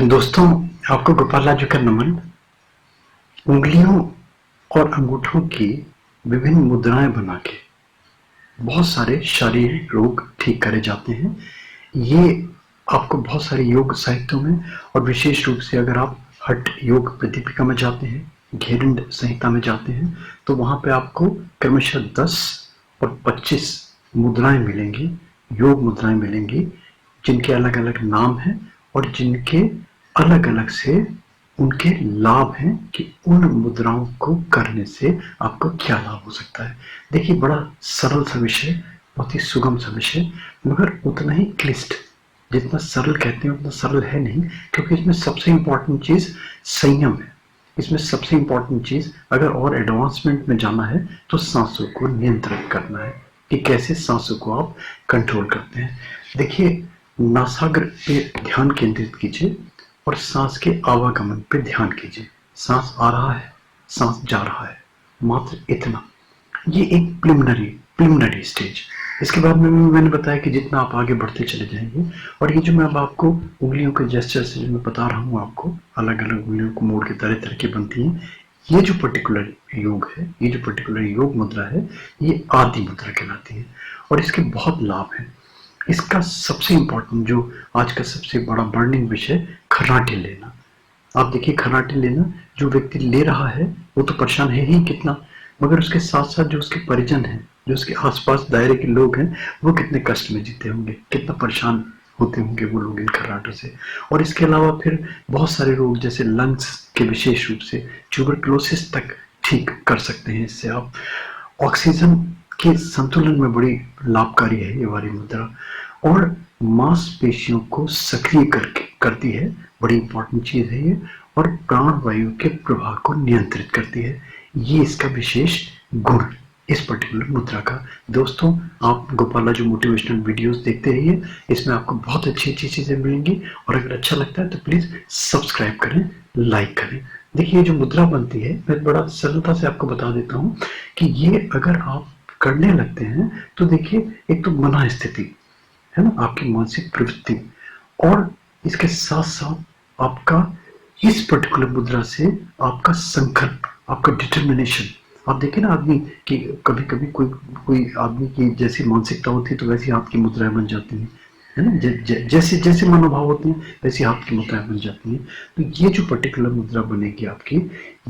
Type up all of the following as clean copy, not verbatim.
दोस्तों, आपको गोपालाजू का नमन। उंगलियों और अंगूठों की विभिन्न मुद्राएं बना के बहुत सारे शारीरिक रोग ठीक करे जाते हैं। ये आपको बहुत सारे योग साहित्यों में और विशेष रूप से अगर आप हठ योग प्रदीपिका में जाते हैं, घेरंड संहिता में जाते हैं, तो वहां पे आपको क्रमशः 10 और 25 मुद्राएं मिलेंगी, योग मुद्राएं मिलेंगी, जिनके अलग अलग नाम हैं और जिनके अलग अलग से उनके लाभ हैं कि उन मुद्राओं को करने से आपको क्या लाभ हो सकता है। देखिए, बड़ा सरल सा विषय, बहुत ही सुगम सा विषय, मगर उतना ही क्लिष्ट। जितना सरल कहते हैं उतना सरल है नहीं, क्योंकि इसमें सबसे इंपॉर्टेंट चीज संयम है। इसमें सबसे इंपॉर्टेंट चीज, अगर और एडवांसमेंट में जाना है तो सांसों को नियंत्रित करना है कि कैसे सांसों को आप कंट्रोल करते हैं। देखिए, नासाग्र पे ध्यान केंद्रित कीजिए और सांस के आवागमन पे ध्यान कीजिए। सांस आ रहा है, सांस जा रहा है, मात्र इतना। ये एक प्रिलिमिनरी स्टेज। इसके बाद में मैंने बताया कि जितना आप आगे बढ़ते चले जाएंगे, और ये जो मैं अब आपको उंगलियों के जेस्चर से जो मैं बता रहा हूँ, आपको अलग अलग उंगलियों को मोड़ के तरह तरह की बनती हैं। ये जो पर्टिकुलर योग है, ये जो पर्टिकुलर योग मुद्रा है, ये आदि मुद्रा कहलाती है और इसके बहुत लाभ हैं। इसका सबसे इंपॉर्टेंट, जो आज का सबसे बड़ा बर्निंग विषय, खर्राटे लेना। आप देखिए, खर्राटे लेना, जो व्यक्ति ले रहा है वो तो परेशान है ही कितना, मगर उसके साथ साथ जो उसके परिजन हैं, जो उसके आसपास दायरे के लोग हैं, वो कितने कष्ट में जीते होंगे, कितना परेशान होते होंगे वो लोग इन खर्राटों से। और इसके अलावा फिर बहुत सारे रोग, जैसे लंग्स के विशेष रूप से ट्यूबरक्लोसिस तक ठीक कर सकते हैं इससे आप। ऑक्सीजन के संतुलन में बड़ी लाभकारी है ये वाली मुद्रा, और मांसपेशियों को सक्रिय करती है, बड़ी इंपॉर्टेंट चीज है ये, और प्राणवायु के प्रवाह को नियंत्रित करती है। ये इसका विशेष गुण इस पर्टिकुलर मुद्रा का। दोस्तों, आप गोपालाजू मोटिवेशनल वीडियोस देखते रहिए, इसमें आपको बहुत अच्छी अच्छी चीजें मिलेंगी, और अगर अच्छा लगता है तो प्लीज सब्सक्राइब करें, लाइक करें। देखिए, जो मुद्रा बनती है, मैं बड़ा सरलता से आपको बता देता हूँ कि ये अगर आप करने लगते हैं तो देखिए, एक तो मना स्थिति है ना, आपकी मानसिक प्रवृत्ति, और इसके साथ साथ आपका इस पर्टिकुलर मुद्रा से आपका संकल्प, आपका डिटर्मिनेशन। आप देखिए ना, आदमी की कभी कभी कोई आदमी की जैसी मानसिकता होती है तो वैसी हाथ की मुद्राएं बन जाती हैं, है ना। जैसे जैसे मनोभाव होते हैं वैसी हाथ की मुद्राएं बन जाती हैं। तो ये जो पर्टिकुलर मुद्रा बनेगी आपकी,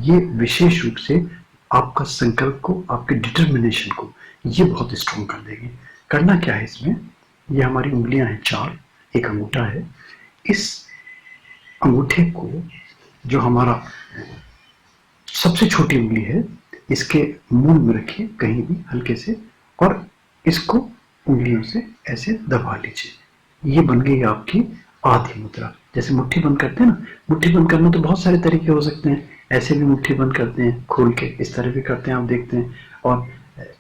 ये विशेष रूप से आपका संकल्प को, आपके डिटर्मिनेशन को ये बहुत स्ट्रॉन्ग कर देगी। करना क्या है इसमें, ये हमारी उंगलियां हैं 4, एक अंगूठा है। इस अंगूठे को, जो हमारा सबसे छोटी उंगली है, इसके मूल में रखिए कहीं भी हल्के से, और इसको उंगलियों से ऐसे दबा लीजिए। ये बन गई आपकी आधी मुद्रा। जैसे मुट्ठी बंद करते हैं ना, मुट्ठी बंद करने तो बहुत सारे तरीके हो सकते हैं। ऐसे भी मुट्ठी बंद करते हैं खोल के, इस तरह भी करते हैं, आप देखते हैं, और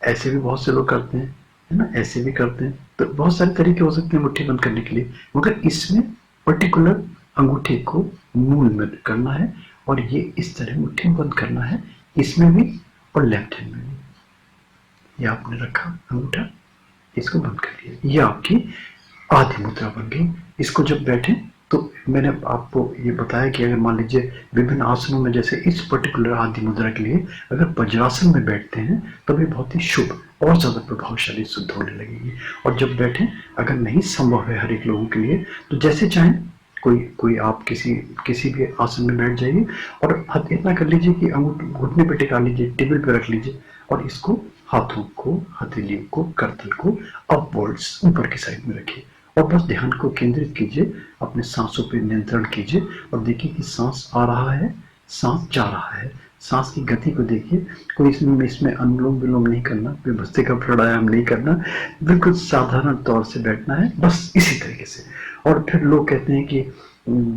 ऐसे भी बहुत से लोग करते हैं, है ना, ऐसे भी करते हैं। तो बहुत सारे तरीके हो सकते हैं मुट्ठी बंद करने के लिए, मगर इसमें पर्टिकुलर अंगूठे को मूल में करना है, और ये इस तरह मुट्ठी बंद करना है, इसमें भी और लेफ्ट हैंड में भी। ये आपने रखा अंगूठा, इसको बंद कर दिया, ये आपकी आधी मुद्रा बन गई। इसको जब बैठे, तो मैंने आपको ये बताया कि अगर मान लीजिए विभिन्न आसनों में, जैसे इस पर्टिकुलर आधी मुद्रा के लिए अगर वज्रासन में बैठते हैं तो भी बहुत ही शुभ और ज्यादा प्रभावशाली सिद्ध होने लगेगी। और जब बैठे, अगर नहीं संभव है हर एक लोगों के लिए, तो जैसे चाहें कोई आप किसी भी आसन में बैठ जाइए, और हाथ इतना कर लीजिए कि घुटने पे टिका लीजिए, टेबल पे रख लीजिए, और इसको हाथों को, हथेलियों को, करतल को अपवर्ड्स ऊपर की साइड में रखिए, और बस ध्यान को केंद्रित कीजिए, अपने सांसों पर नियंत्रण कीजिए, और देखिए कि सांस आ रहा है, सांस जा रहा है, सांस की गति को देखिए। कोई इसमें अनुलोम विलोम नहीं करना, कोई भस्त्रिका प्राणायाम नहीं करना, बिल्कुल साधारण तौर से बैठना है, बस इसी तरीके से। और फिर लोग कहते हैं कि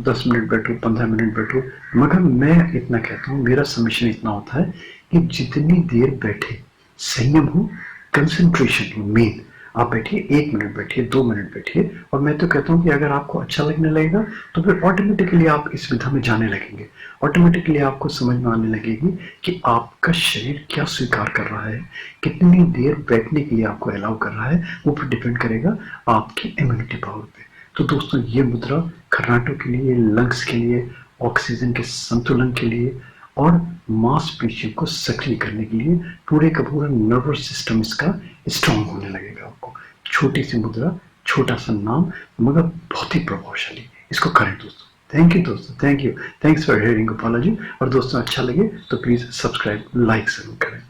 10 मिनट बैठो, 15 मिनट बैठो, मगर मैं इतना कहता हूँ, मेरा समीशन इतना होता है कि जितनी देर बैठे, संयम हो, कंसंट्रेशन हो। मेन आप बैठिए, 1 मिनट बैठिए, 2 मिनट बैठिए, और मैं तो कहता हूँ कि अगर आपको अच्छा लगने लगेगा तो फिर ऑटोमेटिकली आप इस विधा में जाने लगेंगे। ऑटोमेटिकली आपको समझ में आने लगेगी कि आपका शरीर क्या स्वीकार कर रहा है, कितनी देर बैठने के लिए आपको अलाउ कर रहा है, वो फिर डिपेंड करेगा आपकी इम्यूनिटी पावर पे। तो दोस्तों, ये मुद्रा खर्राटों के लिए, लंग्स के लिए, ऑक्सीजन के संतुलन के लिए और मांसपेशियों को सक्रिय करने के लिए पूरे का पूरा नर्वस सिस्टम इसका स्ट्रांग होने लगेगा। आपको छोटी सी मुद्रा, छोटा सा नाम, मगर बहुत ही प्रभावशाली। इसको करें दोस्तों। थैंक यू दोस्तों, thank you, thanks for hearing Gopala ji. और दोस्तों अच्छा लगे तो प्लीज सब्सक्राइब, लाइक जरूर करें।